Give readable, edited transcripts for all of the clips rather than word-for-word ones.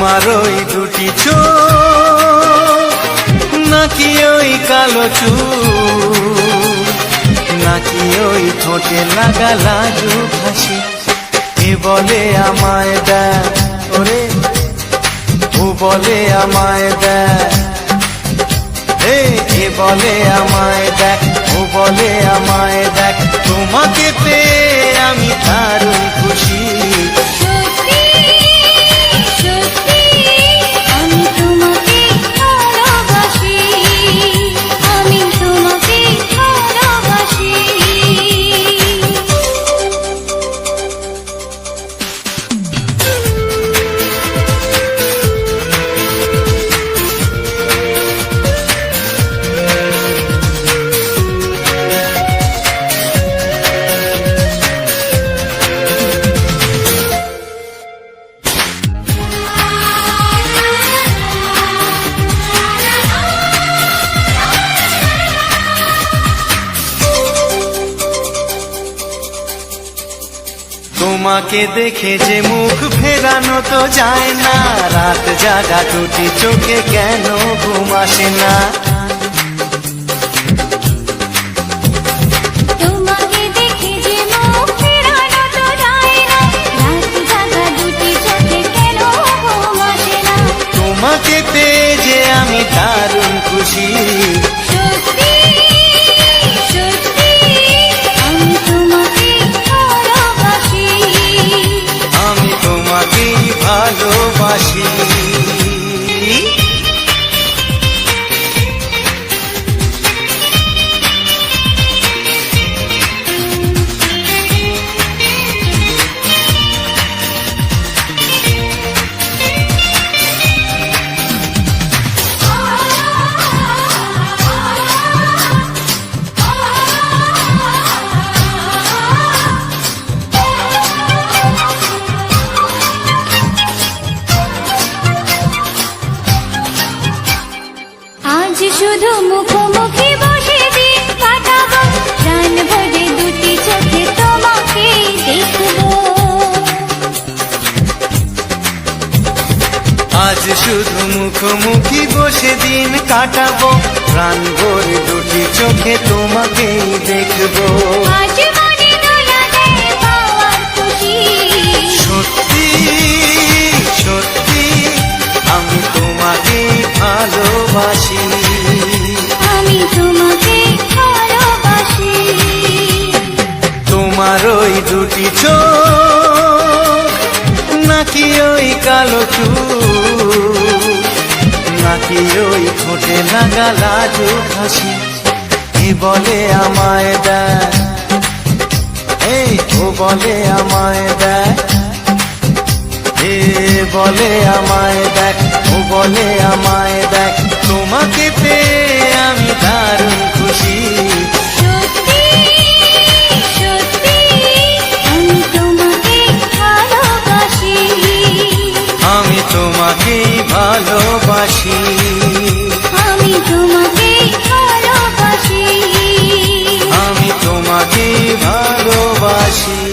তোমার ওই দুটি চোখ নাকি ওই কালো চুল নাকি ওই ঠোঁটে লাগা লাজুক হাসি এ বলে আমায় দেখ ওরে ও বলে আমায় দেখ এ বলে আমায় দেখ ও বলে আমায় দেখ তোমাকে পেয়ে আমি দারুণ খুশি তোমাকে দেখে যে মুখ ফেরানো তো যায় না রাত জাগা দুটি চোখে কেন ঘুম আসে না তোমাকে দেখে যে মুখ ফেরানো তো যায় না রাত জাগা দুটি চোখে কেন ঘুম আসে না তোমাকে পেয়ে যে আমি দারুণ খুশি ভালোবাসি শুধু মুখোমুখি বসে দিন কাটাবো প্রাণ ভরে দুটি চোখে তোমাকে দেখবো আজ শুধু মুখোমুখি বসে দিন কাটাবো প্রাণ ভরে দুটি চোখে তোমাকেই দেখবো আজ মনে দোলা দেয় পাওয়ার খুশি সত্যি সত্যি আমি তোমাকেই ভালোবাসি আমি তোমাকে ভালোবাসি তোমার ওই দুটি চোখ নাকি ওই কালো চুল নাকি ওই ঠোঁটে লাগা লাজুক হাসি এ বলে আমায় দেখ এই ও বলে আমায় দেখ এ বলে আমায় দেখ ও বলে আমায় দেখ তোমাকে পেয়ে আমি দারুণ খুশি সত্যি সত্যি আমি তোমাকে ভালোবাসি আমি তোমাকেই ভালোবাসি আমি তোমাকে ভালোবাসি আমি তোমাকেই ভালোবাসি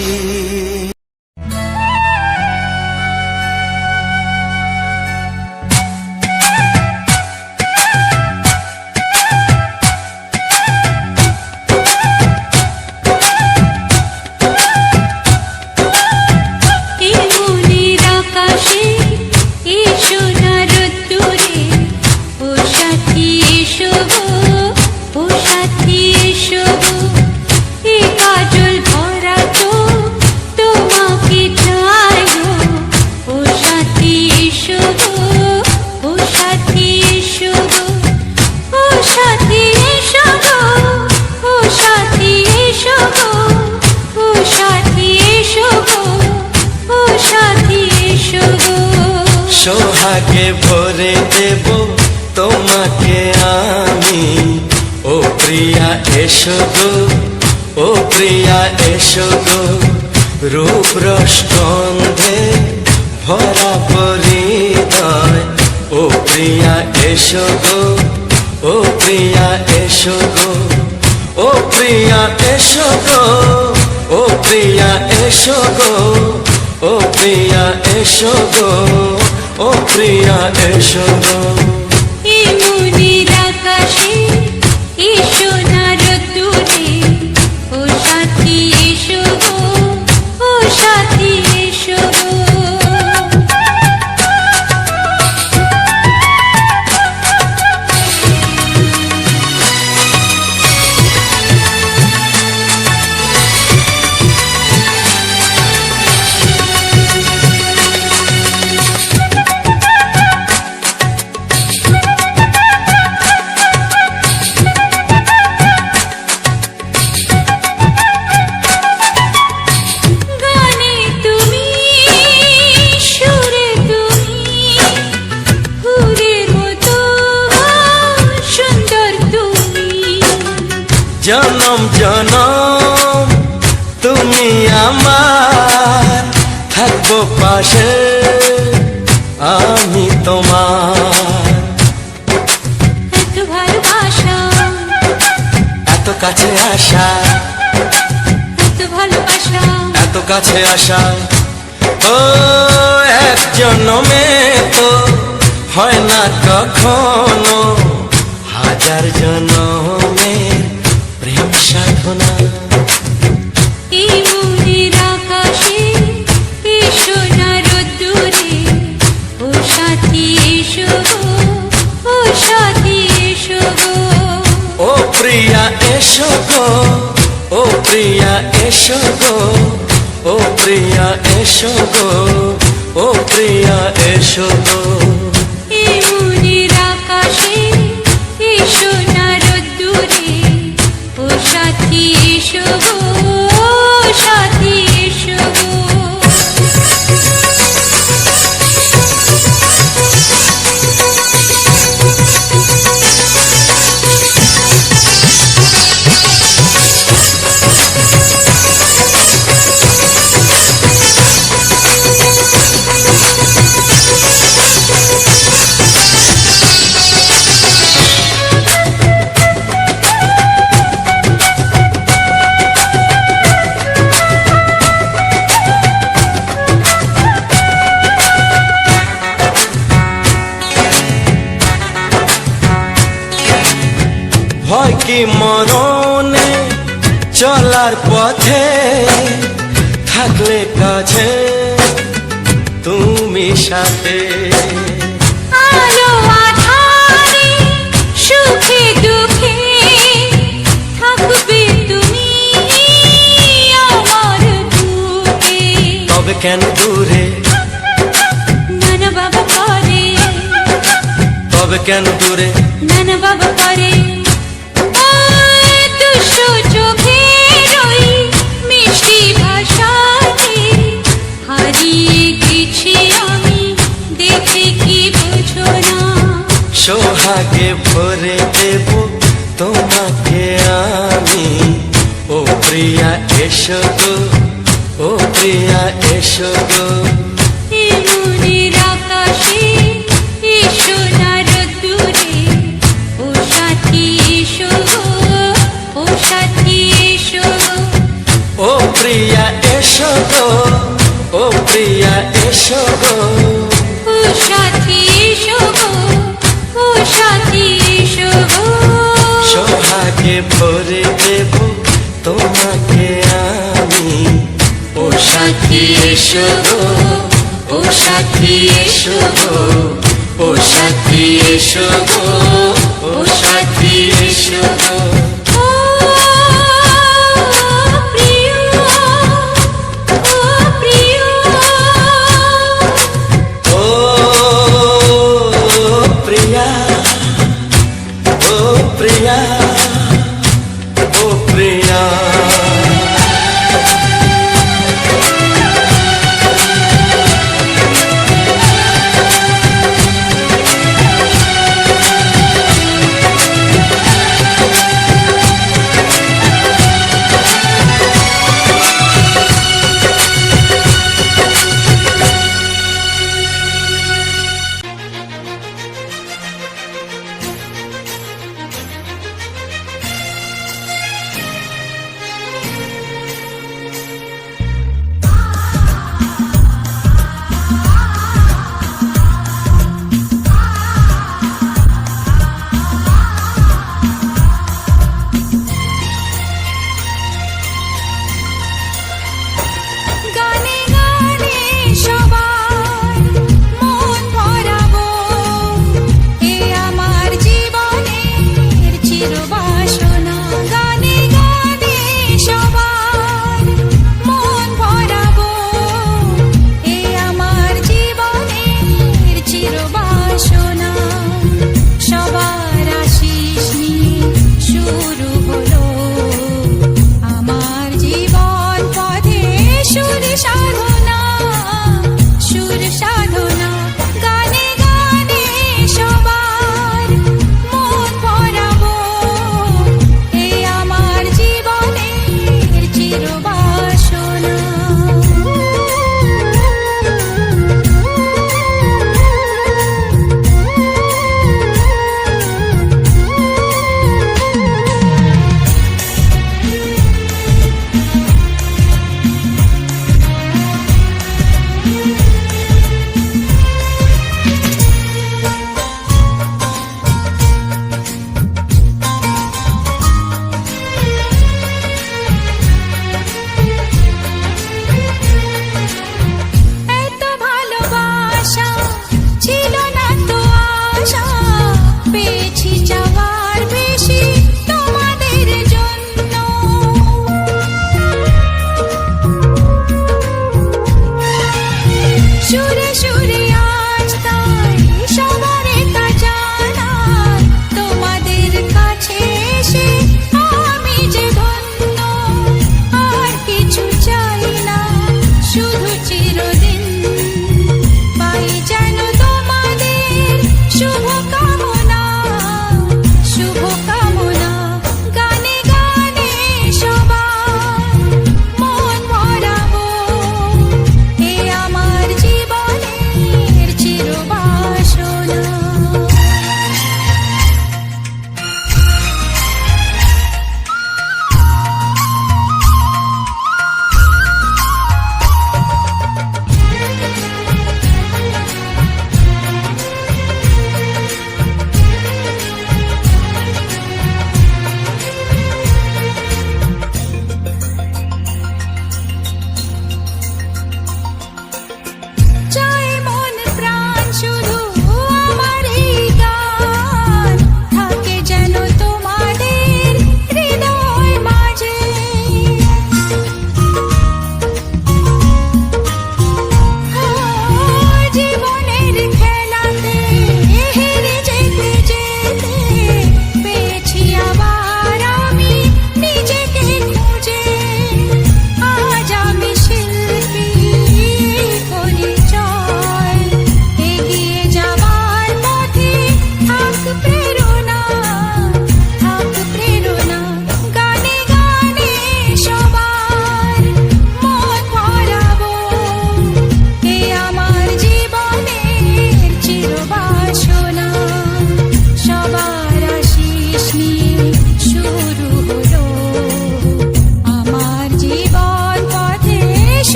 সোহাগে ভরে দেব তোমাকে আমি ও প্রিয়া এসো গো ও প্রিয়া এসো গো রূপ রস গন্ধে ভরা পরিদয় ও প্রিয়া এসো গো ও প্রিয়া এসো গো ও প্রিয়া এসো গো ও প্রিয়া এসো গো ও প্রিয়া এসো গো ও প্রিয়া এসো গো। এই মনের আকাশে এসো না রোদ্দুরে, ও সাথী এসো গো, ও সাথী এসো গো। গানে তুমি, সুরে তুমি, ফুলের মতো সুন্দর তুমি। জনম জনম তুমি আমার, থাকবো পাশে আমি তোমার। এত ভালোবাসা, এত কাছে আসা, এত ভালোবাসা, এত কাছে আসা, ও এক জন্মে তো হয় না কখনো, হাজার জন্মের প্রেম সাধনা। এই মনের আকাশে এসো না রোদ্দুরে, ও সাথী এসো গো, ও সাথী এসো গো। ও প্রিয়া এসো গো, ও প্রিয়া এসো গো, ও প্রিয়া এসো গো, ও প্রিয়া এসো গো। এই মনের আকাশে এসো না রোদ্দুরে, ও সাথী এসো গো, ও সাথী এসো গো। ভয় কি মরণে চলার পথে, থাকলে কাছে তুমি সাথে। আলো আঁধারে, সুখে দুঃখে, থাকবে তুমি আমার বুকে। তবে কেন দূরে, নানা বাবা করে, তবে কেন দূরে, নানা বাবা করে। ওই দুষ্টু চোখের ওই মিষ্টি ভাষাতে হারিয়ে গেছি আমি, দেখে কি বুঝো না। সোহাগে ভরে দেব তোমাকে আমি, ও প্রিয়া এসো গো, ও প্রিয়া এসো গো। এই মনের আকাশে এসো না রোদ্দুরে, ও সাথী এসো গো, ও সাথী এসো গো। ও প্রিয়া এসো গো, ও প্রিয়া এসো গো। ও সাথী এসো গো, ও সাথী এসো গো। সোহাগে ভরে দেব তোমাকে আমি, ও সাথী এসো গো, ও সাথী এসো গো, ও সাথী এসো গো, ও সাথী এসো গো। ও প্রিয়, ও প্রিয়, ও প্রিয়া, ও প্রিয়া, ও প্রিয়া।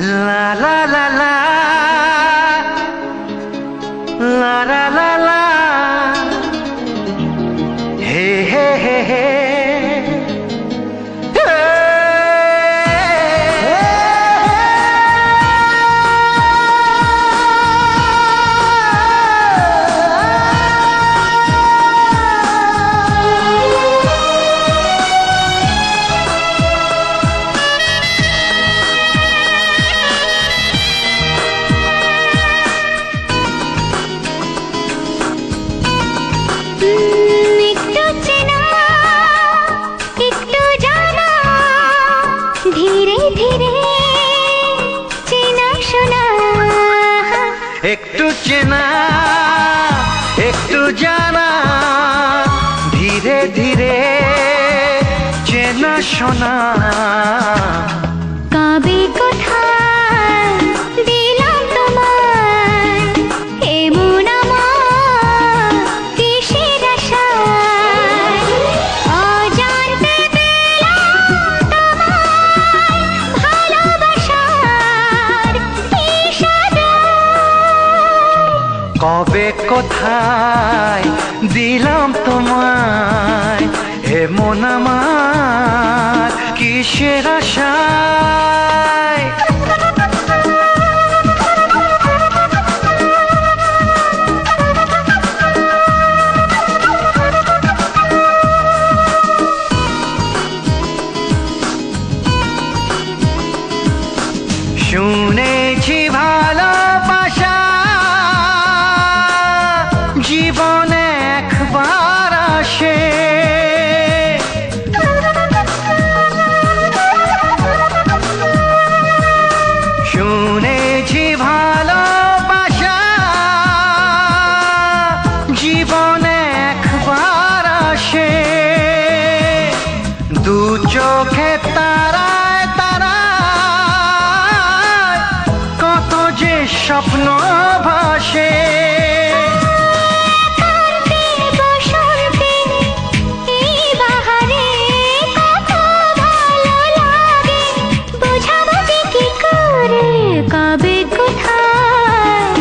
লা লা লা লা লা লা লা লা হে হে হে হে একটু চেনা একটু জানা ধীরে ধীরে চেনা শোনা একটু চেনা একটু জানা ধীরে ধীরে চেনা শোনা কবে কোথায় দিলাম তোমায় এমন আমার কিসের আশায় অজান্তে পেলাম তোমায় ভালোবাসার ইশারায় কবে কোথায় দিলাম তোমায় এমন আমার কিসের আশায় শুনেছি ভালোবাসা জীবনে একবার আসে শুনেছি ভালোবাসা জীবনে একবার আসে দু চোখে তারায় তারায় কত যে স্বপ্ন ভাসে কবে কোথায়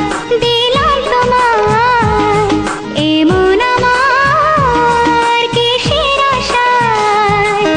দিলাম তোমায় এমন আমার কিসের আশায়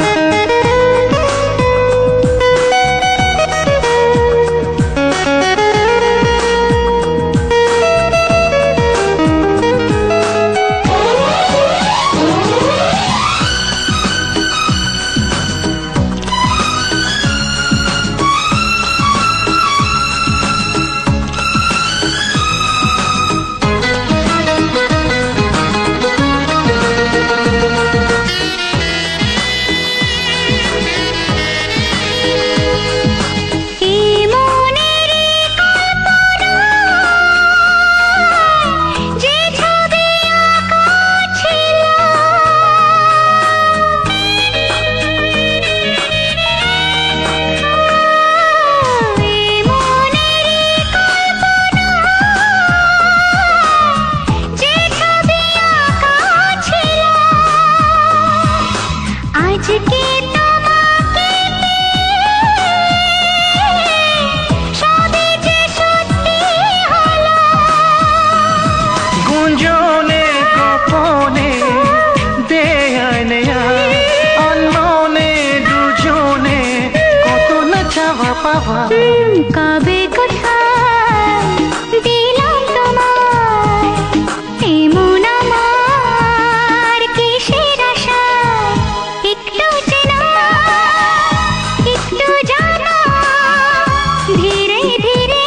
আজকে তোমাকে সবে যে সত্যি হলো গুঞ্জনে গোপনে দেয়ায় নেয়ায় অন্যনে দুজনে কত না চাওয়া পাওয়া কবে কোথায় দিলাম তোমায় এমন আমার কিসের আশায় একটু চেনা একটু জানা ধীরে ধীরে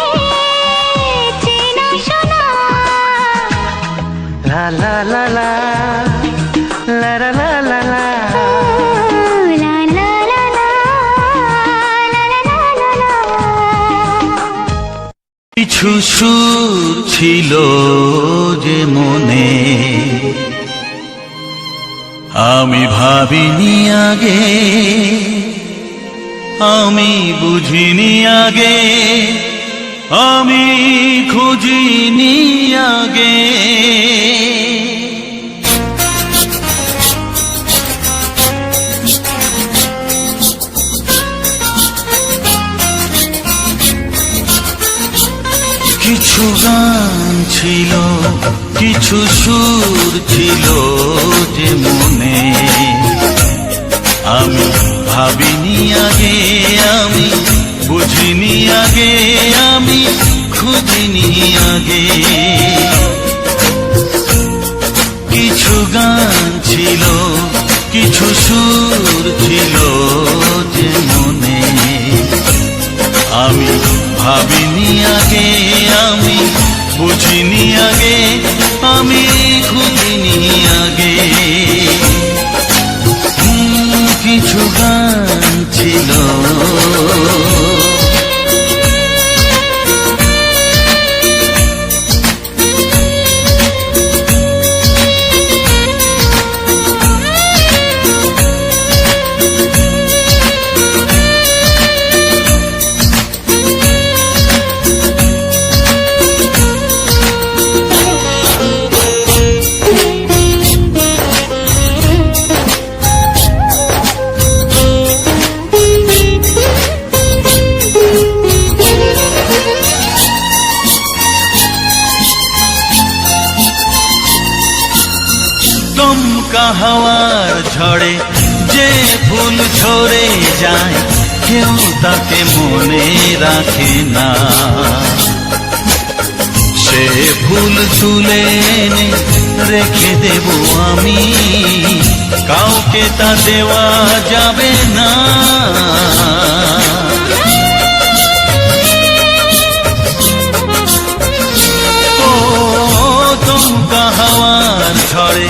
চেনা শোনা লা লা লা লা লা লা লা লা লা লা লা লা লা লা লা লা লা। কিছু সুর ছিল যে মনে আমি ভাবিনি আগে আমি বুঝিনি আগে আমি খুঁজিনি আগে কিছু গান ছিল, কিছু সুর ছিল যে মনে, আমি ভাবিনি আগে, আমি বুঝিনি আগে, আমি খুঁজিনি আগে। কিছু গান ছিল, কিছু সুর ছিল যে মনে, আমি ভাবিনি আগে, আমি বুঝিনি আগে, আমি খুঁজিনি আগে। কিছু গান ছিল। দমকা হাওয়ার ঝড়ে যে ফুল ঝরে যায়, কেউ তাকে মনে রাখে না। সে ফুল তুলে এনে রেখে দেব আমি, কাউকে তা দেওয়া যাবে না। ও দমকা হাওয়ার ঝড়ে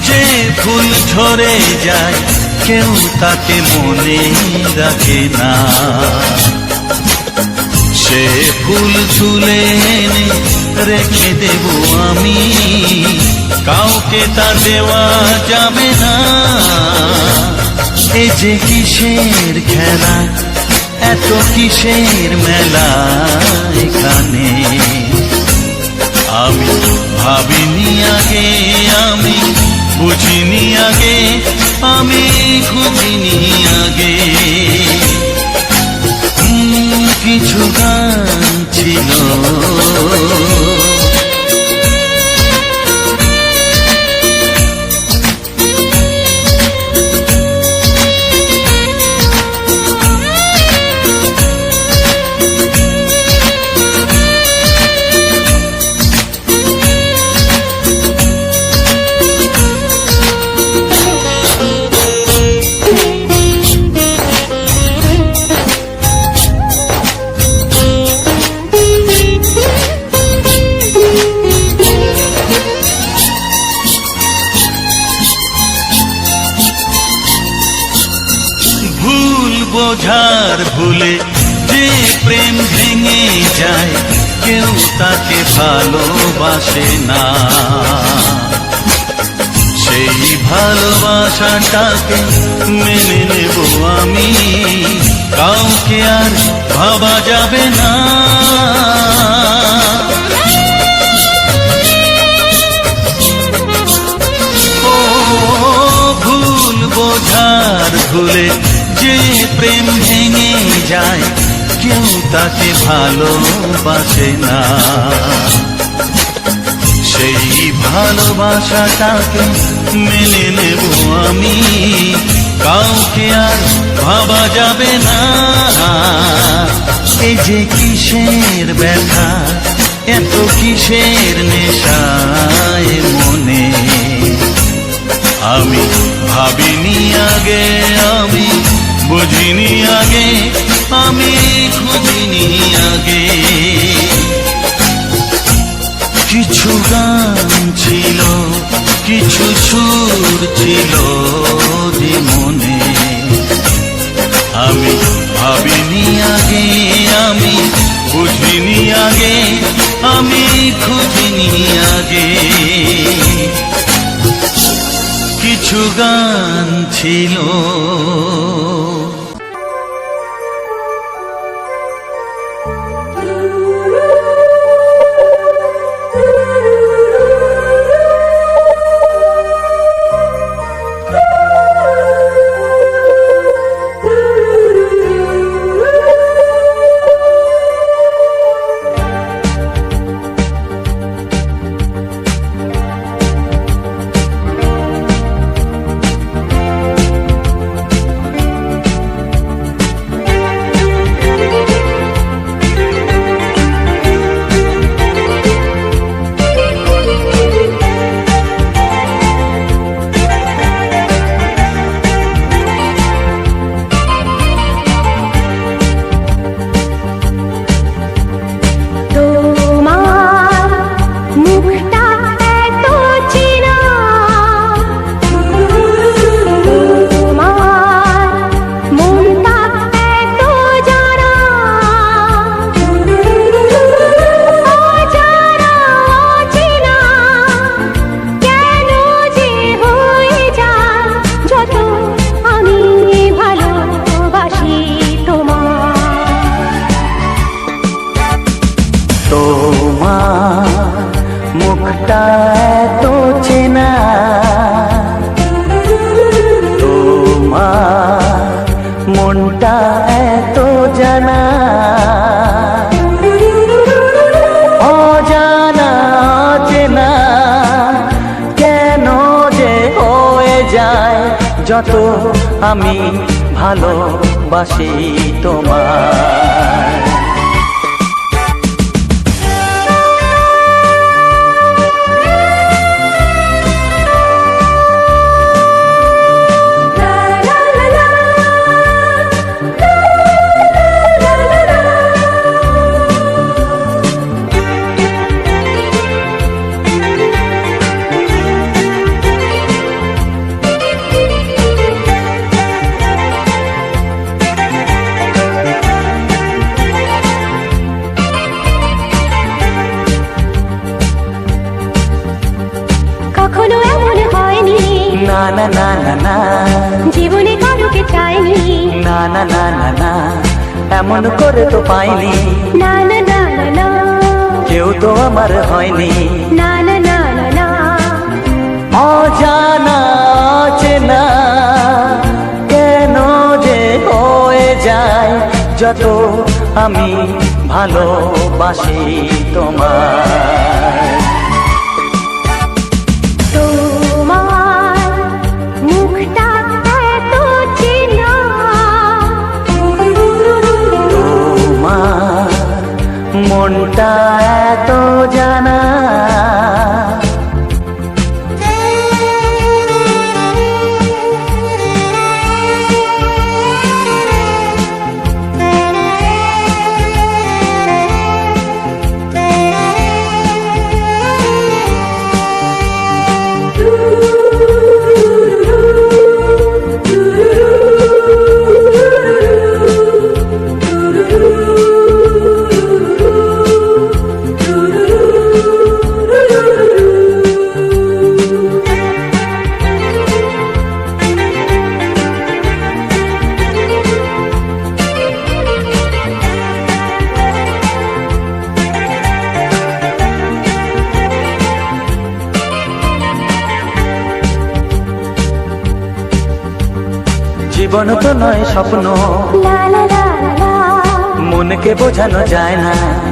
যে ফুল ঝরে যায়, কেউ তাকে মনে রাখে না। সে ফুল তুলে এনে রেখে দেব আমি, কাউকে তা দেওয়া যাবে না। এ যে কিসের খেলা, এত কিসের মেলা এখানে, আমি ভাবিনি আগে, আমি বুঝিনি আগে, আমি খুঁজিনি আগে। কিছু গান ছিল। বোঝার ভুলে যে প্রেম ভেঙে যায়, কেউ তাকে ভালোবাসে না। সেই ভালোবাসাটাকে মেনে নেব আমি, কাউকে আর ভাবা যাবে না। ও ভুল বোঝার ভুলে যে প্রেম ভেঙে যায়, কেউ তাকে ভালোবাসে না। সেই ভালোবাসাটাকে মেনে নেব আমি, কাউকে আর ভাবা যাবে না। এই যে কিসের ব্যথা, এত কিসের নেশায় মনে, আমি ভাবিনি আগে, আমি বুঝিনি আগে, আমি খুঁজিনি আগে। কিছু গান ছিল, কিছু সুর ছিল যে মনে, আমি ভাবিনি আগে, আমি বুঝিনি আগে, আমি খুঁজিনি আগে। কিছু গান ছিল। তোমার মুখটা এত চেনা, তোমার মনটা এত জানা, অজানা চেনা কেন যে হয়ে যায় যত আমি ভালোবাসি তোমায়। কখনো এমন হয়নি, না না না না না, জীবনে কারোকে চাইনি, না না না না না, এমন করে তো পাইনি, না না না না না, কেউ তো আমার হয়নি, না না না না না, অজানা চেনা কেন যে হয়ে যায় যত আমি ভালোবাসি তোমায়। তোমার মুখটা এত চেনা, তোমার মনটা এত জানা, জীবন তো নয় স্বপ্ন, লা লা লা লা, মনকে বোঝানো যায় না,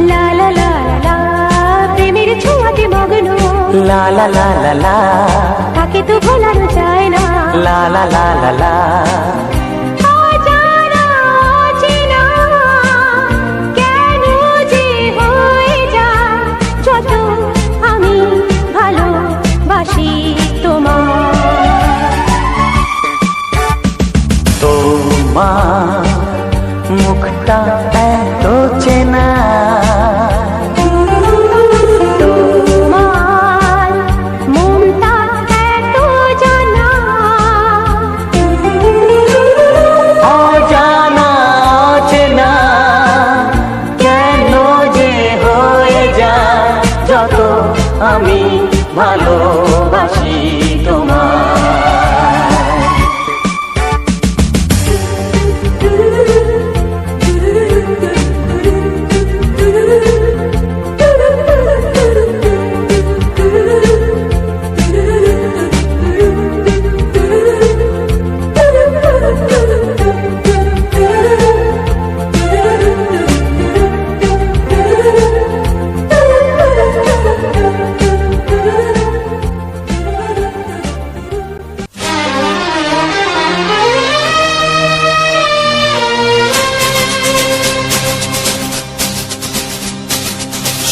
লা লা লা লা, প্রেমের ছোঁয়াতে মগ্ন, লা লা লা লা লা, তাকে তো ভোলানো যায় না, লা লা লা লা লা, অজানা চেনা কেন যে হয়ে যায় যত আমি ভালোবাসি তোমায়। তোমার মুখটা এত চেনা, তোমার মনটা এত জানা, অজানা চেনা কেন যে হয়ে যায় যত আমি ভালোবাসি তোমায়।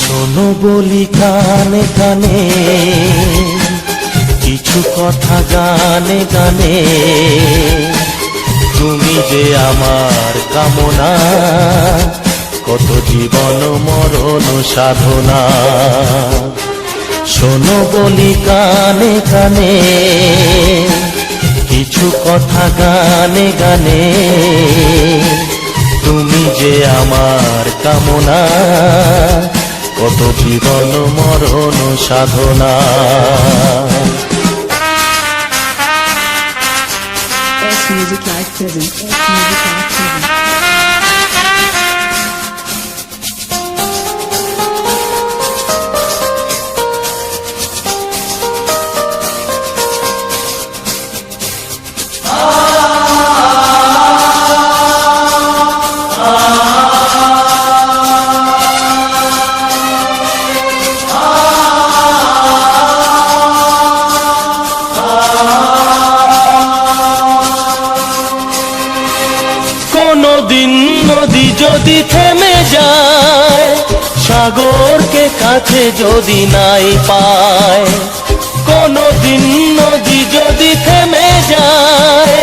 শোনো বলি কানে কানে কিছু কথা গানে গানে, তুমি যে আমার কামনা, কত জীবন মরণ সাধনা। শোনো বলি কানে কানে কিছু কথা গানে গানে, তুমি যে আমার কামনা, কত জীবন মরণ সাধনা। S Music Live present. S Music Live present. কাছে যদি নাই পায়, কোনদিন নদী যদি থেমে যায়,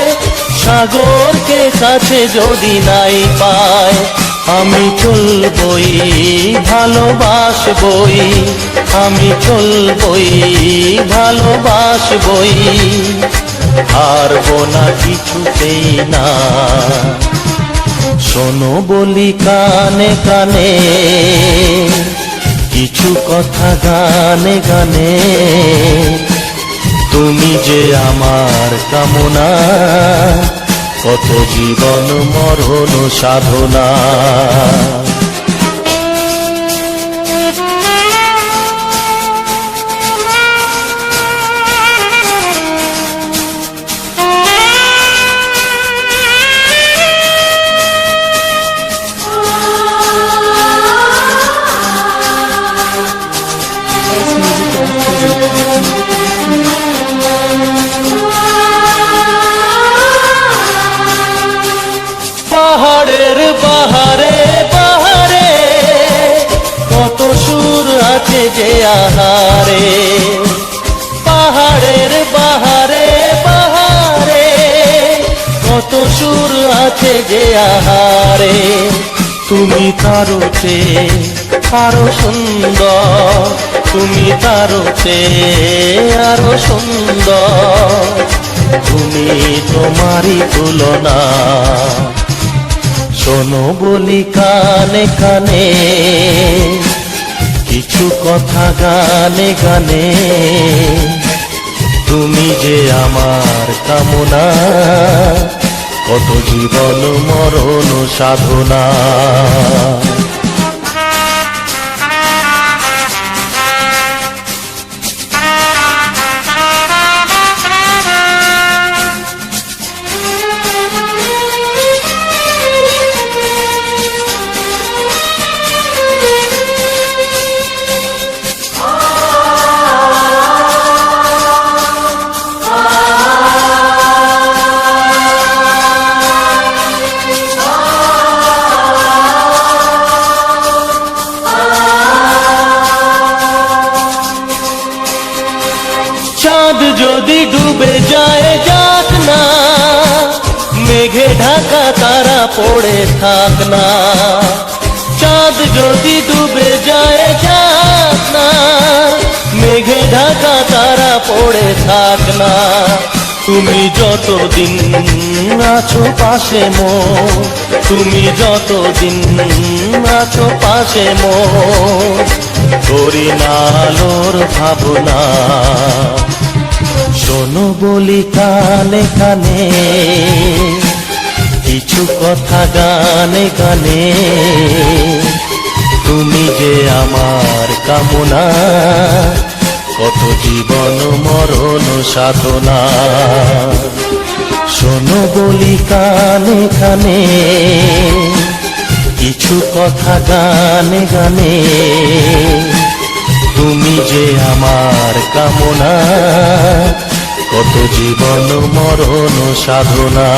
সাগরকে কাছে যদি নাই পায়, আমি চলবই ভালোবাসবই, আমি চলবই ভালোবাসবই, হারবো না কিছুতেই না। শোনো বলি কানে কানে, কিছু কথা গানে গানে, তুমি যে আমার কামনা, কত জীবন মরণ সাধনা। পাহাড়ের বাহারে বাহারে কত সুর আছে যে আহারে, পাহাড়ের বাহারে বাহারে কত সুর আছে যে আহারে, তুমি তারও চেয়ে আরো সুন্দর, তুমি তারও চেয়ে আরো সুন্দর, তুমি তোমারই তুলনা। শোনো বলি কানে কানে, কিছু কথা গানে গানে, তুমি যে আমার কামনা, কত জীবন মরণ সাধনা। চাঁদ যদি ডুবে যায় যাক না, মেঘে ঢাকা তারা পড়ে থাক না, চাঁদ যদি ডুবে যায় যাক না, মেঘে ঢাকা তারা পড়ে থাক না, তুমি যতদিন আছো পাশে মোর, তুমি যতদিন আছো পাশে মোর, করি না আলোর ভাবনা। শোনো বলি কানে কানে, কিছু কথা গানে গানে, তুমি যে আমার কামনা, কত জীবন মরণ সাধনা। শোনো বলি কানে কানে, কিছু কথা গানে গানে, তুমি যে আমার কামনা, কত জীবন মরণ সাধনা।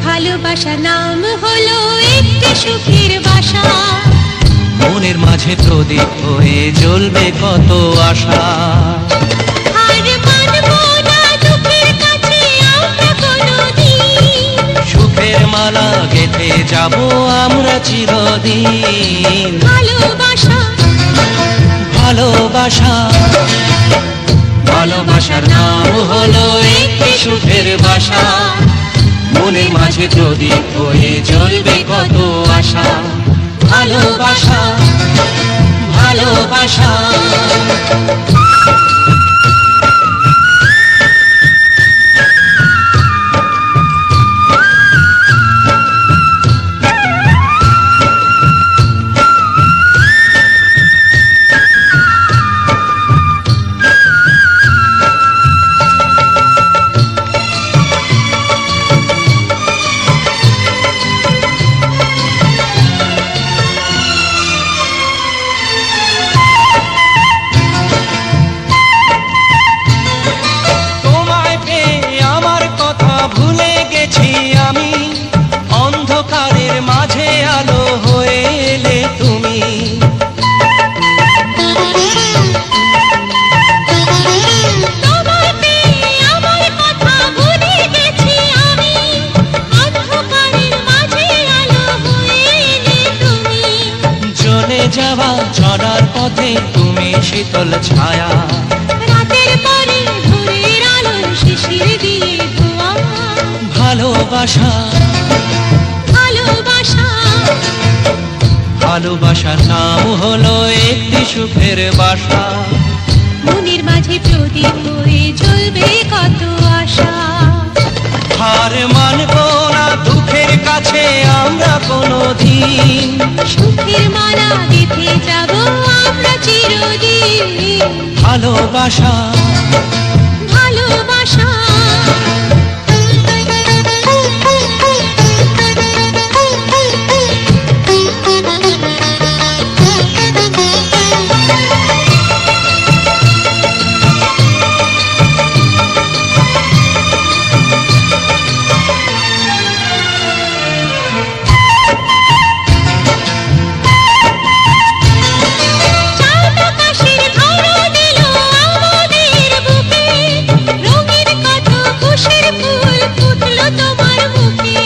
ভালোবাসা নাম হলো একটি সুখের বাসা, মনের মাঝে প্রদীপ হয়ে জ্বলবে কত আশা। আর মানবো না দুঃখের কাছে আমরা কোনোদিন, সুখের মালা গেঁথে যাব আমরা চিরদিন। ভালোবাসা ভালোবাসা ভালোবাসার নাম হলো একটি সুখের বাসা, মনের মাঝে প্রদীপ হয়ে জ্বলবে কত আশা। ভালোবাসা ভালোবাসা। তুমি শীতল ছায়া রাতের পরে ভোরের আলো শিশির দিয়ে ধোয়া ভালোবাসা ভালোবাসা ভালোবাসার নাম হলো একটি সুখের বাসা মনের মাঝে প্রদীপ হয়ে জ্বলবে কত আশা হার মানব না দুঃখের কাছে আমরা কোনোদিন সুখের মালা গেঁথে যাব আমরা চিরদিন ভালোবাসা ভালোবাসা চাঁদ আকাশের ধরা দিল আমাদের বুকে রঙের কত খুশির ফুল ফুটলো তোমার মুখে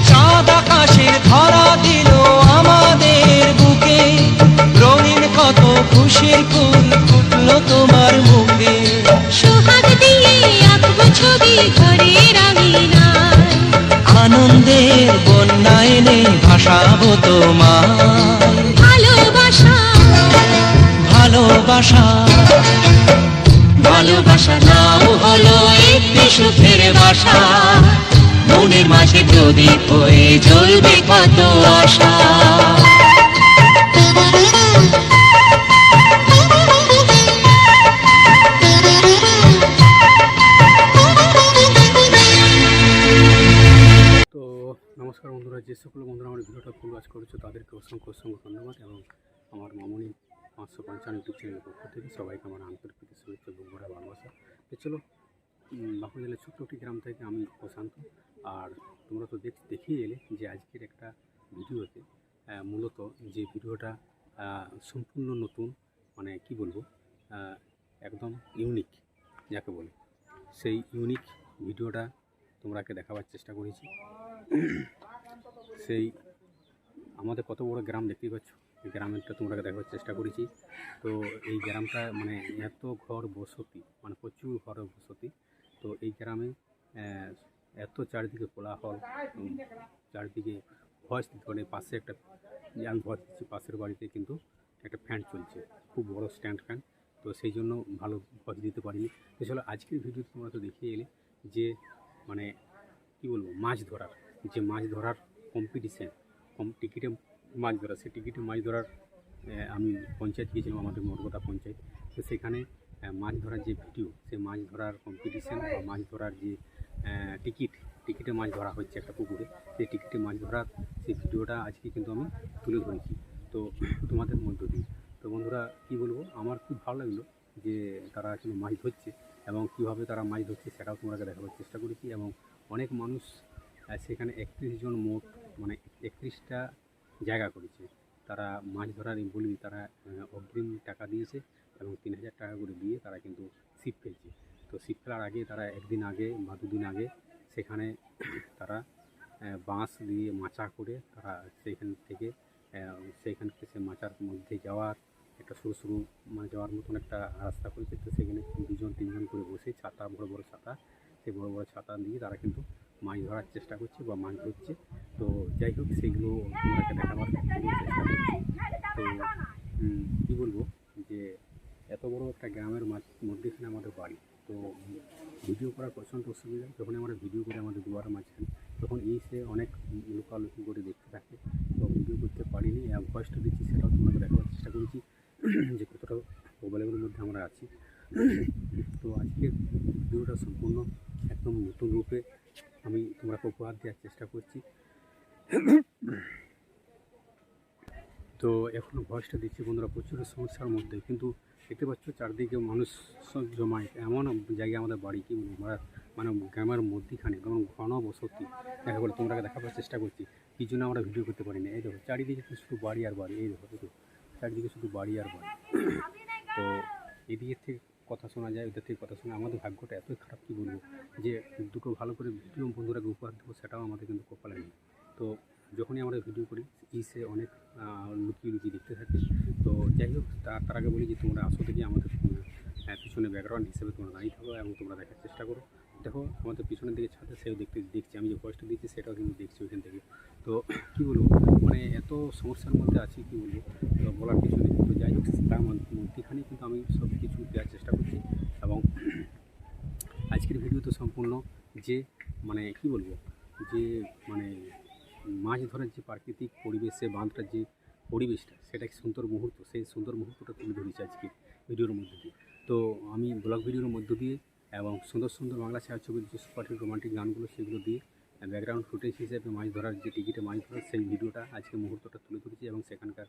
চাঁদ আকাশের ধরা দিল আমাদের বুকে রঙিন কত খুশির ফুল ফুটলো তোমার মুখে সোহাগ দিয়ে আঁকবো ছবি ঘরের আঙিনায় আনন্দের বন্যায় নেই ভাসাবো তোমার ভালোবাসা ভালোবাসা ভালোবাসা নাম হলো একটি সুখের বাসা মনের মাঝে প্রদীপ হয়ে জ্বলবে কত আশা তো নমস্কার বন্ধুরা, যে সকল বন্ধুরা আমার ভিডিওটা ফুল ওয়াচ করেছো তাদেরকে অসংখ্য অসংখ্য ধন্যবাদ এবং আমার মামনি 555 ইউটিউব চ্যানেলের পক্ষ থেকে সবাইকে আমার আন্তরিক শুভেচ্ছা এবং ভরা ভালোবাসা। তো চলো, বাঁকুড়া জেলার ছোট্ট একটি গ্রাম থেকে আমি প্রশান্ত। আর তোমরা তো দেখেই এলে যে আজকের একটা ভিডিওতে মূলত যে ভিডিওটা সম্পূর্ণ নতুন, মানে কি বলবো, একদম ইউনিক যাকে বলে, সেই ইউনিক ভিডিওটা তোমরাকে দেখাবার চেষ্টা করেছি। সেই আমাদের কত বড় গ্রাম দেখতেই পাচ্ছ, এই গ্রামেরটা তোমরা দেখাবার চেষ্টা করেছি। তো এই গ্রামটা মানে এত ঘর বসতি, মানে প্রচুর ঘর বসতি। তো এই গ্রামে এত চারিদিকে কোলাহল, চারিদিকে ভয়েস মানে পাশে একটা, আমি ভয়েস দিচ্ছি, পাশের বাড়িতে কিন্তু একটা ফ্যান চলছে, খুব বড় স্ট্যান্ড ফ্যান। তো সেই জন্য ভালো ভয়েস দিতে পারিনি। তো চলো, আজকের ভিডিও তোমরা তো দেখিয়ে এলে যে মানে কী বলবো, মাছ ধরার কম্পিটিশান, টিকিটে মাছ ধরা, সেই টিকিটে মাছ ধরার আমি পঞ্চায়েত গিয়েছিলাম, আমাদের মোটকথা পঞ্চায়েত। তো সেখানে মাছ ধরার যে ভিডিও, সেই মাছ ধরার কম্পিটিশান বা মাছ ধরার যে টিকিটে মাছ ধরা হচ্ছে একটা পুকুরে, সেই টিকিটে মাছ ধরার সেই ভিডিওটা আজকে কিন্তু আমি তুলে ধরেছি তো তোমাদের মধ্য দিয়ে। তো বন্ধুরা, কী বলবো, আমার খুব ভালো লাগলো যে তারা আসলে মাছ ধরছে এবং কীভাবে তারা মাছ ধরছে সেটাও তোমাকে দেখাবার চেষ্টা করেছি। এবং অনেক মানুষ সেখানে 31 জন মোট, মানে 31টা জায়গা করেছে। তারা মাছ ধরার বলি, তারা অগ্রিম টাকা দিয়েছে এবং 3000 টাকা করে দিয়ে তারা কিন্তু ছিপ ফেলছে। তো ছিপ ফেলার আগে তারা একদিন আগে বা দুদিন আগে সেখানে তারা বাঁশ দিয়ে মাচা করে তারা সেইখান থেকে সে মাচার মধ্যে যাওয়ার একটা সরু মানে যাওয়ার মতন একটা রাস্তা করেছে। তো সেখানে 2-3 জন করে বসে ছাতা, বড় বড় ছাতা, সেই বড় বড় ছাতা দিয়ে তারা কিন্তু মাছ ধরার চেষ্টা করছে বা মাছ ধরছে। তো যাই হোক, সেইগুলো তোমরাকে দেখাবার চেষ্টা করছি। তো কী বলবো, যে এত বড় একটা গ্রামের মধ্যেখানে আমাদের বাড়ি। তো ভিডিও করার প্রচণ্ড অসুবিধা, যখন আমরা ভিডিও করে আমাদের দুয়ার মাঝখানে, তখন এসে অনেক লুকালুকি করে দেখতে থাকে। তো ভিডিও করতে পারিনি, ভয়েসটা দিচ্ছি সেটাও তোমাকে দেখাবার চেষ্টা করেছি যে কতটা প্রবলেমের মধ্যে আমরা আছি। তো আজকের ভিডিওটা সম্পূর্ণ একদম নতুন রূপে আমি তোমাকে উপহার দেওয়ার চেষ্টা করছি। তো এখনও ভয়েসটা দিচ্ছি বন্ধুরা, প্রচুর সমস্যার মধ্যে, কিন্তু দেখতে পাচ্ছ চারদিকে মানুষ সব জমায়, এমন জায়গায় আমাদের বাড়ি, কি বলবো, মানে গ্রামের মধ্যিখানে যেমন ঘন বসতি দেখা বলে তোমরা দেখাবার চেষ্টা করছি। এই জন্য আমরা ভিডিও করতে পারি না। এই দেখো চারিদিকে শুধু বাড়ি আর বাড়ি, এই দেখো চারিদিকে শুধু বাড়ি আর বাড়ি। তো এদিকের থেকে কথা শোনা যায়, ওদের থেকে কথা শোনা, আমাদের ভাগ্যটা এতই খারাপ, কী বলবো, যে দুটো ভালো করে ভিডিও বন্ধুরাকে উপহার দেবো সেটাও আমাদের কিন্তু কপালে নেই। তো যখনই আমরা ভিডিও করি সে অনেক লুকিয়ে লুকিয়ে দেখতে থাকে। তো যাই হোক, তার আগে বলি যে তোমরা আসো থেকে আমাদের পিছনে ব্যাকগ্রাউন্ড হিসেবে তোমরা দাঁড়িয়ে থাকো এবং তোমরা দেখার চেষ্টা করো। দেখো আমাদের পিছনের দিকে ছাদে সেও দেখছি, আমি যে ভয়েসটা দিচ্ছি সেটাও কিন্তু দেখছি ওইখান থেকে। তো কী বলবো, মানে এত সমস্যার মধ্যে আছি, কী বলবো, তো বলার কিছু নেই। তো যাই হোক, তার মধ্যেখানেই কিন্তু আমি সব কিছু দেওয়ার চেষ্টা করছি। এবং আজকের ভিডিও তো সম্পূর্ণ যে মানে কী বলবো, যে মানে মাছ ধরার যে প্রাকৃতিক পরিবেশ, সে বাঁধটার যে পরিবেশটা, সেটা কি সুন্দর মুহূর্ত, সেই সুন্দর মুহূর্তটা তুলে ধরেছি আজকে ভিডিওর মধ্যে দিয়ে। তো আমি ব্লগ ভিডিওর মধ্য দিয়ে এবং সুন্দর সুন্দর বাংলা ছায়াছবির যে সুপারহিট রোমান্টিক গানগুলো, সেগুলো দিয়ে ব্যাকগ্রাউন্ড ফুটেজ হিসেবে মাছ ধরার যে টিকিটে মাছ ধরার সেই ভিডিওটা, আজকে মুহূর্তটা তুলে ধরেছি এবং সেখানকার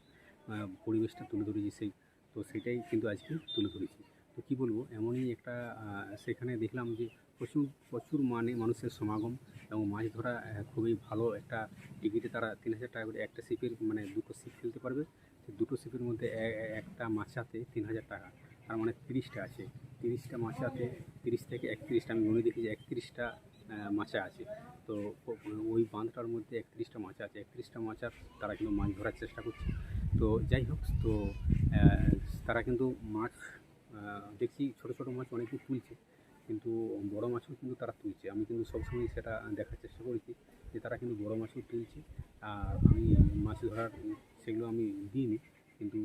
পরিবেশটা তুলে ধরেছি তো সেটাই কিন্তু আজকে তুলে ধরেছি। তো কী বলবো, এমনই একটা সেখানে দেখলাম যে প্রচুর মানুষের সমাগম এবং মাছ ধরা খুবই ভালো একটা টিকিটে তারা 3000 টাকা করে একটা শিপের, মানে দুটো শিপ ফেলতে পারবে। সেই দুটো শিপের মধ্যে একটা মাছাতে 3000 টাকা, তার মানে 30টা আছে। 30টা মাছাতে 30 থেকে 31টা, আমি মনে দেখি যে 31টা মাছা আছে। তো ওই বাঁধটার মধ্যে 31টা মাছা আছে। 31টা মাছার তারা কিন্তু মাছ ধরার চেষ্টা করছে। তো যাই হোক, তো তারা কিন্তু মাছ দেখছি ছোটো ছোটো মাছ অনেকেই তুলছে, কিন্তু বড় মাছও কিন্তু তারা তুলছে। আমি কিন্তু সবসময় সেটা দেখার চেষ্টা করেছি যে তারা কিন্তু বড় মাছও তুলছে। আর আমি মাছ ধরার সেগুলো আমি দিইনি, কিন্তু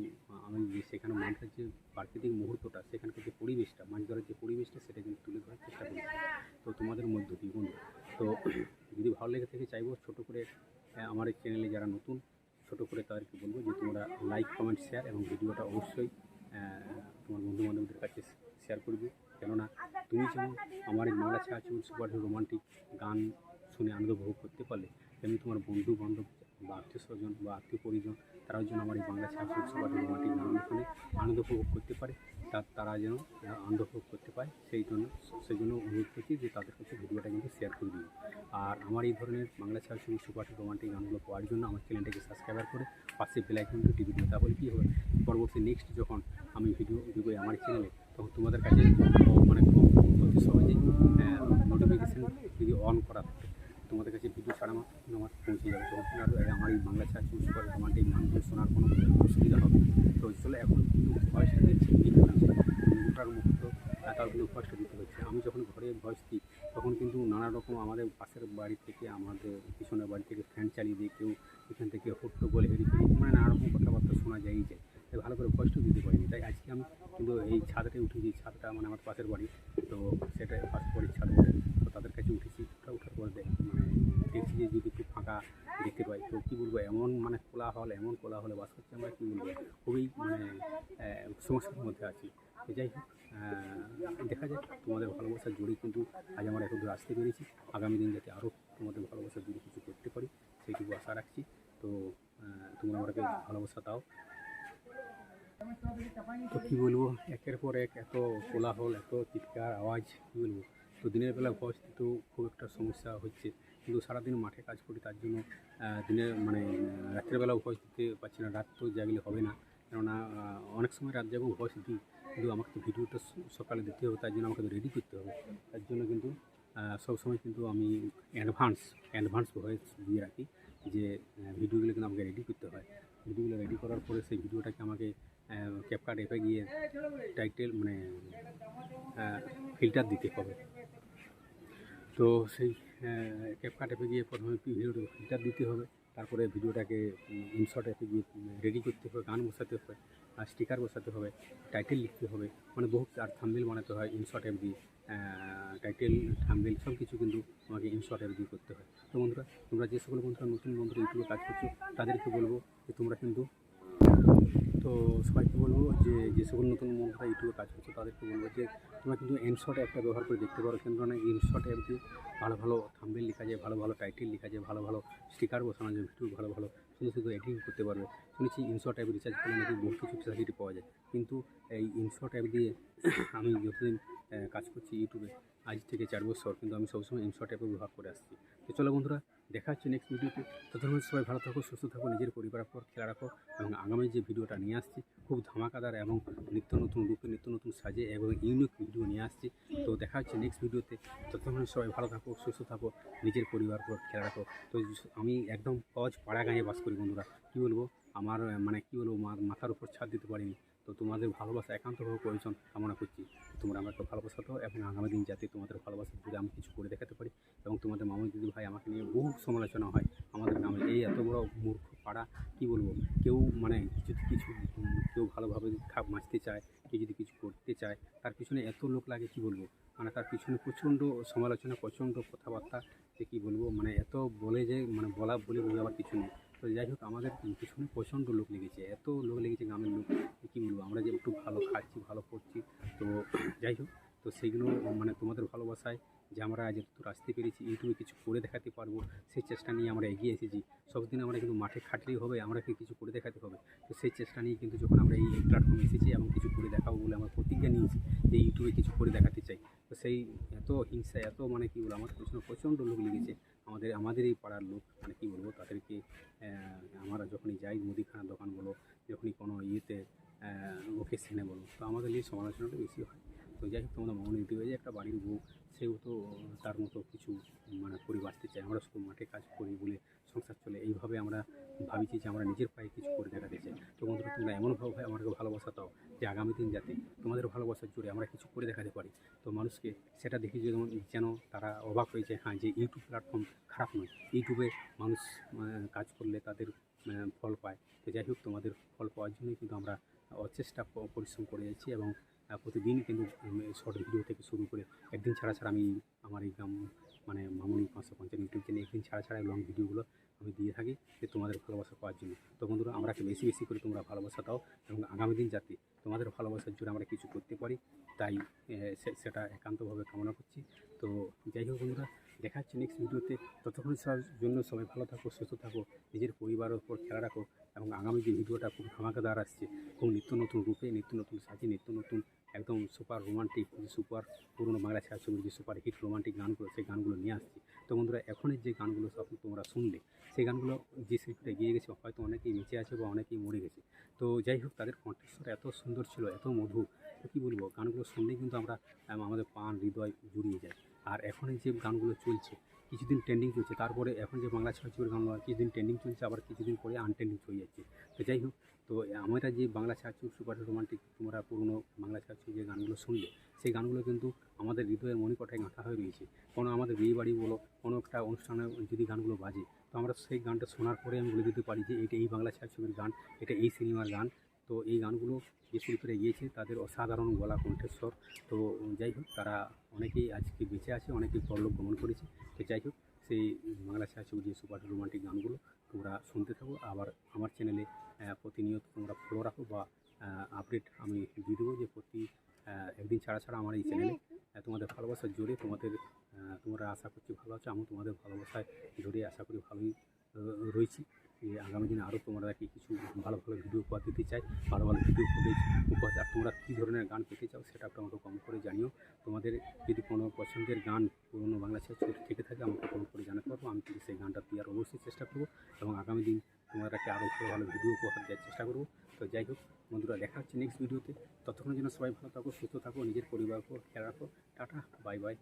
আমি যে সেখানে মাছের যে প্রাকৃতিক মুহূর্তটা, সেখানকার যে পরিবেশটা, মাছ ধরার যে পরিবেশটা, সেটা কিন্তু তুলে ধরার চেষ্টা করেছি তো তোমাদের মধ্য দিয়ে বন্ধু। তো যদি ভালো লেগে থেকে চাইবো ছোটো করে আমার এই চ্যানেলে যারা নতুন, ছোটো করে তাদেরকে বলবো যে তোমরা লাইক, কমেন্ট, শেয়ার এবং ভিডিওটা অবশ্যই তোমার বন্ধুবান্ধবদের কাছে শেয়ার করবে। কেননা তুমি যেমন আমার এই বাংলা ছায়াছবির সুপারহিট রোমান্টিক গান শুনে আনন্দ উপভোগ করতে পারলে, তেমনি তোমার বন্ধু বান্ধব বা আত্মীয় স্বজন বা আত্মীয় পরিজন, তারাও যেন আমার এই বাংলা ছায়াছবির সুপারহিট রোমান্টিক গান শুনে আনন্দ উপভোগ করতে পারে, তারা যেন আনন্দ উপভোগ করতে পায়। সেই জন্য অনুরোধ করছি যে তাদের কাছে ভিডিওটা কিন্তু শেয়ার করে দিও। আর আমার এই ধরনের বাংলা ছায়াছবির সুপারহিট রোমান্টিক গানগুলো পাওয়ার জন্য আমার চ্যানেলটাকে সাবস্ক্রাইব করে পাশে বেল আইকনটি টিপে দিও। তাহলে কী হবে, পরবর্তী নেক্সট যখন আমি ভিডিও দেবো আমার চ্যানেলে, তখন তোমাদের কাছে মানে খুব অতি সহজেই নোটিফিকেশান যদি অন করা থাকে, তোমাদের কাছে ভিডিও ছাড়া আমার পৌঁছে যাবে। তখন আমার এই বাংলা ছায়াছবি সুপারহিট রোমান্টিক গানগুলো শোনার কোনো অসুবিধা হবে। তো চলে এখন কিন্তু ভয়েসটা দিচ্ছি, মুহূর্তের মুহূর্ত তাও কিন্তু ভয়েসটা দিতে হচ্ছে। আমি যখন ঘরে ভয়েস দিই, তখন কিন্তু নানা রকম আমাদের পাশের বাড়ি থেকে, আমাদের পিছনের বাড়ি থেকে ফ্যান চালিয়ে দিয়ে কেউ এখান থেকে হট্টগোল হেরিফেরি, মানে নানা রকম কথাবার্তা শোনা যায়ই যায়। তাই ভালো করে ভয়েসটা দিতে পারিনি। তাই আজকে আমি কিন্তু এই ছাদটায় উঠেছি। ছাদটা মানে আমার পাশের বাড়ি, তো সেটা পাশের বাড়ির ছাদ বলে, তো তাদের কাছে উঠেছি। ওঠার পর মানে দেখছি যে যদি একটু ফাঁকা দেখতে পাই, তো কী বলবো, এমন কোলাহলে বাস করছি আমরা, কী বলবো, খুবই মানে সমস্যার মধ্যে আছি। তো যাই হোক, দেখা যাক, তোমাদের ভালোবাসার জোরেই কিন্তু আজ আমরা এত দূর আসতে পেরেছি। আগামী দিন যাতে আরও তোমাদের ভালোবাসার জোরে কিছু করতে পারি, সেইটুকু আশা রাখছি। তো তোমরা আমাকে ভালোবাসা দাও। তো কী বলবো, একের পর এক এত কোলাহল, এত চিৎকার আওয়াজ, কী বলবো। তো দিনের বেলা ভয়েস দিতেও খুব একটা সমস্যা হচ্ছে, কিন্তু সারাদিন মাঠে কাজ করি, তার জন্য দিনের মানে রাত্রের বেলাও ভয়েস দিতে পারছি না। রাত তো জাগলে হবে না, কেননা অনেক সময় রাত জাগেও ভয়েস দিই, কিন্তু আমাকে তো ভিডিওটা সকালে দিতে হবে, তার জন্য আমাকে তো রেডি করতে হবে। তার জন্য কিন্তু সবসময় কিন্তু আমি অ্যাডভান্স ভয়েস দিয়ে রাখি, যে ভিডিওগুলো কিন্তু আমাকে রেডি করতে হয়। ভিডিওগুলো রেডি করার পরে সেই ভিডিওটাকে আমাকে ক্যাপকাট অ্যাপে গিয়ে টাইটেল মানে ফিল্টার দিতে হবে। তো সেই ক্যাপকাট অ্যাপে গিয়ে প্রথমে ভিডিওটাকে ফিল্টার দিতে হবে, তারপরে ভিডিওটাকে ইনশর্ট অ্যাপে গিয়ে রেডি করতে হবে, গান বসাতে হবে, আর স্টিকার বসাতে হবে, টাইটেল লিখতে হবে, মানে বহু আর থাম্বনেল বানাতে হয় ইনশর্ট অ্যাপ দিয়ে। টাইটেল, থাম্বনেল সব কিছু কিন্তু আমাকে ইনশর্ট অ্যাপ দিয়ে করতে হয়। তো বন্ধুরা, তোমরা যে সকল বন্ধুরা নতুন বন্ধুরা ইউটিউবে কাজ করছো, তাদেরকে বলবো যে তোমরা কিন্তু, তো সবাইকে বলবো যে সকল নতুন বন্ধুরা ইউটিউবে কাজ করছো, তাদেরকে বলবো যে তোমরা কিন্তু ইনশর্ট অ্যাপটা ব্যবহার করে দেখতে পারো। কিন্তু না, ইনশর্ট অ্যাপ দিয়ে ভালো ভালো থাম্বনেল লেখা যায়, ভালো ভালো টাইটেল লেখা যায়, ভালো ভালো স্টিকার বসানো যায়, ভিডিও ভালো ভালো শুধু এডিটিং করতে পারবে। শুনেছি ইনশর্ট অ্যাপ রিচার্জ করলে নাকি বহু কিছু ফ্যাসিলিটি পাওয়া যায়, কিন্তু এই ইনশর্ট অ্যাপ দিয়ে আমি যতদিন কাজ করছি ইউটিউবে, আজ থেকে 4 বছর, কিন্তু আমি সবসময় ইনশর্ট অ্যাপে ব্যবহার করে আসছি। তো চলো বন্ধুরা, দেখা হচ্ছে নেক্সট ভিডিওতে। ততক্ষণ সবাই ভালো থাকো, সুস্থ থাকো, নিজের পরিবারের পর খেয়াল রাখো। এবং আগামী যে ভিডিওটা নিয়ে আসছি খুব ধামাকাদার এবং নিত্য নতুন রূপে নিত্য নতুন সাজে এবং ইউনিক ভিডিও নিয়ে আসছি। তো দেখা হচ্ছে নেক্সট ভিডিওতে। ততক্ষণ সবাই ভালো থাকো, সুস্থ থাকো, নিজের পরিবার পর খেয়াল রাখো। তো আমি একদম কজ পাড়া গাঁয়ে বাস করি বন্ধুরা, কী বলবো, আমার মানে কী বলবো, মাথার উপর ছাদ দিতে পারিনি। তো তোমাদের ভালোবাসা একান্তভাবে প্রয়োজন কামনা করছি। তোমরা আমাকে ভালোবাসা দাও এবং আগামী দিন যাতে তোমাদের ভালোবাসা যদি আমি কিছু করে দেখাতে পারি। এবং তোমাদের মামুন দিদি ভাই আমাকে নিয়ে বহু সমালোচনা হয় আমাদের গ্রামে, এই এত বড় মূর্খ পাড়া, কী বলবো, কেউ মানে যদি কিছু কেউ ভালোভাবে খাপ মাছতে চায়, কেউ যদি কিছু করতে চায়, তার পিছনে এত লোক লাগে, কী বলবো, মানে তার পিছনে প্রচণ্ড সমালোচনা, প্রচণ্ড কথাবার্তা, যে কী বলবো, মানে এত বলে যে মানে বলে বোঝাবার কিছু নেই। তো যাই হোক, আমাদের পিছনে প্রচণ্ড লোক লেগেছে, এত লোক লেগেছে গ্রামের লোক, কী বলবো, আমরা যে একটু ভালো খাচ্ছি, ভালো করছি। তো যাই হোক, তো সেইগুলো মানে তোমাদের ভালোবাসায় যে আমরা আজ এতদূর আসতে পেরেছি, ইউটিউবে কিছু করে দেখাতে পারবো, সেই চেষ্টা নিয়ে আমরা এগিয়ে এসেছি। সবদিন আমরা কিন্তু মাঠে খাটলেই হবে, আমরা কিছু করে দেখাতে হবে। তো সেই চেষ্টা নিয়ে কিন্তু যখন আমরা এই প্ল্যাটফর্মে এসেছি এবং কিছু করে দেখাবো বলে আমরা প্রতিজ্ঞা নিয়েছি যে ইউটিউবে কিছু করে দেখাতে চাই। তো সেই এত হিংসা, এত মানে কী বলবো, আমার পিছনে প্রচণ্ড লোক লেগেছে, আমাদের এই পাড়ার লোক, মানে কী বলবো, তাদেরকে আমরা যখনই যাই মুদিখানার দোকান বলো, যখনই কোনো ইয়েতে ওকেশনে বলো, তো আমাদের এই সমালোচনাটা বেশি হয়। তো যাই হোক, তোমাদের মামনি দিদি হয়ে যে একটা বাড়ির বউ, সেও তো তার মতো কিছু মানে করে বাঁচতে চায়। আমরা শুধু মাঠে কাজ করি বলে সংসার চলে, এইভাবে আমরা ভাবিছি যে আমরা নিজের পায়ে কিছু করে দেখাতে চাই। তো বন্ধুরা, তোমরা এমনভাবে আমাকে ভালোবাসা দাও যে আগামী দিন যাতে তোমাদের ভালোবাসার জোরে আমরা কিছু করে দেখাতে পারি। তো মানুষকে সেটা দেখে যেন তারা অবাক হয়ে যায়, হ্যাঁ, যে ইউটিউব প্ল্যাটফর্ম খারাপ নয়, ইউটিউবে মানুষ কাজ করলে তাদের ফল পায়। তো যাই হোক, তোমাদের ফল পাওয়ার জন্যই কিন্তু আমরা অচেষ্টা পরিশ্রম করে যাচ্ছি এবং প্রতিদিন কিন্তু শর্ট ভিডিও থেকে শুরু করে একদিন ছাড়া আমি আমার এই গ্রাম মানে মামনি 550 ইউটিউব চ্যানেলে একদিন ছাড়া লং ভিডিওগুলো আমি দিয়ে থাকি যে তোমাদের ভালোবাসা পাওয়ার জন্য। তো বন্ধুরা, আমরাকে বেশি বেশি করে তোমরা ভালোবাসা দাও এবং আগামী দিন যাতে তোমাদের ভালোবাসার জন্য আমরা কিছু করতে পারি, তাই সেটা একান্তভাবে কামনা করছি। তো যাই হোক বন্ধুরা, দেখা হচ্ছে নেক্সট ভিডিওতে। ততক্ষণ জন্য সবাই ভালো থাকো, সুস্থ থাকো, নিজের পরিবারের উপর খেয়াল রাখো। এবং আগামী যে ভিডিওটা খুব ধামাকাদার আসছে, খুব নিত্য নতুন রূপে, নিত্য নতুন সাজে, নিত্য নতুন একদম সুপার রোমান্টিক, সুপার পুরনো বাংলা ছায়াছবির যে সুপার হিট রোমান্টিক গানগুলো, সেই গানগুলো নিয়ে আসছি। তো বন্ধুরা, এখনের যে গানগুলো সব তোমরা শুনলে, সেই গানগুলো যে শিল্পীরা গিয়ে গেছে হয়তো অনেকেই বেঁচে আছে বা অনেকেই মরে গেছে। তো যাই হোক, তাদের কণ্ঠস্বর এত সুন্দর ছিল, এত মধুর, তো কী বলবো, গানগুলো শুনলেই কিন্তু আমরা আমাদের প্রাণ হৃদয় জুড়িয়ে যায়। আর এখন যে গানগুলো চলছে, কিছুদিন ট্রেন্ডিং চলছে, তারপরে এখন যে বাংলা ছায়াছবির গানগুলো কিছুদিন ট্রেন্ডিং চলছে, আবার কিছুদিন পরে আনট্রেন্ডিং হয়ে যাচ্ছে। তো যাই হোক, তো আমরা যে বাংলা ছায়াছবি সুপার রোমান্টিক, তোমরা পুরনো বাংলা ছায়াছবি যে গানগুলো শুনলে, সেই গানগুলো কিন্তু আমাদের হৃদয়ের মণিকোঠায় গাঁথা হয়ে রয়েছে। কোনো আমাদের বিয়ে বাড়ি বলো, কোনো একটা অনুষ্ঠানে যদি গানগুলো বাজে, তো আমরা সেই গানটা শোনার পরে আমি বলে দিতে পারি যে এটা এই বাংলা ছায়াছবির গান, এটা এই সিনেমার গান। তো এই গানগুলো যে শিল্পীরা গিয়েছে তাদের অসাধারণ গলা কণ্ঠস্বর। তো যাই হোক, তারা অনেকেই আজকে বেঁচে আছে, অনেকেই পরলোক গমন করেছে। তো যাই হোক, সেই বাংলা ছায়াছবির যে সুপার রোমান্টিক গানগুলো তোমরা শুনতে থাকো। আবার আমার চ্যানেলে প্রতিনিয়ত তোমরা ফলো রাখো বা আপডেট আমি দিয়ে দেবো, যে প্রতি একদিন ছাড়া আমার এই চ্যানেলে তোমাদের ভালোবাসার জোরে তোমরা আশা করছি ভালো আছো, আমি তোমাদের ভালোবাসায় জোরে আশা করি ভালোই রয়েছি। আগামী দিনে আরও তোমরা কিছু ভালো ভালো ভিডিও উপহার দিতে চাই, ভালো ভালো ভিডিও ফুটেজ উপহার, আর তোমরা কী ধরনের গান পেতে চাও সেটা একটু আমাকে কমেন্ট করে জানিও। তোমাদের যদি কোনো পছন্দের গান পুরনো বাংলা ছায়াছবি থেকে থাকে আমাকে কমেন্ট করে জানাতে পারবো, আমি কিন্তু সেই গানটা দেওয়ার অবশ্যই চেষ্টা করবো এবং আগামী দিন তোমাদেরকে আরও ভালো ভালো ভিডিও উপহার দেওয়ার চেষ্টা করবো। তো যাই হোক বন্ধুরা, দেখা হচ্ছে নেক্সট ভিডিওতে। ততক্ষণের জন্য সবাই ভালো থাকো, সুস্থ থাকো, নিজের পরিবারকে খেয়াল রাখো। Tata, bye bye.